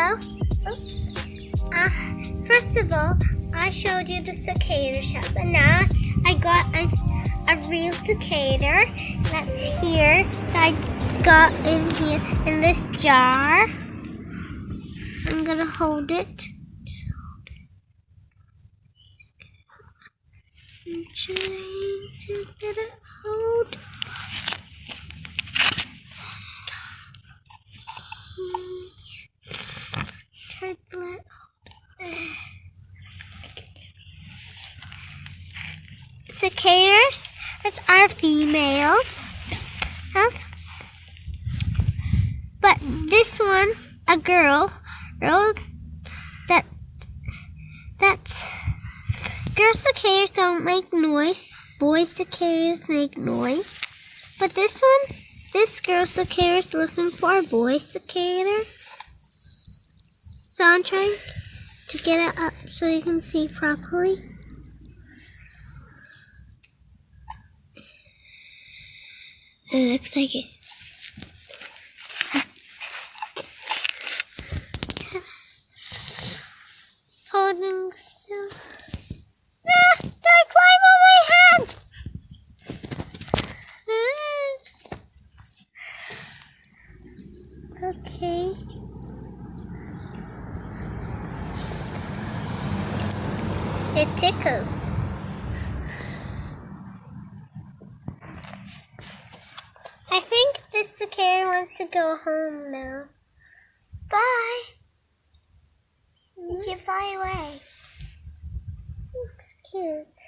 Well, first of all, I showed you the cicada shell, and now I got a real cicada that's here. That I got in here in this jar. I'm gonna hold it. I'm trying to get it hold. Try to let cicadas, that's our females. But this one's a girl. That's girl cicadas don't make noise. Boy cicadas make noise. But this girl cicada is looking for a boy cicada. So I'm trying to get it up so you can see properly. It looks like it. Holding still. Ah! Don't climb on my hand! Okay. It tickles. I think this cicada wants to go home now. Bye. You can fly away. Looks cute.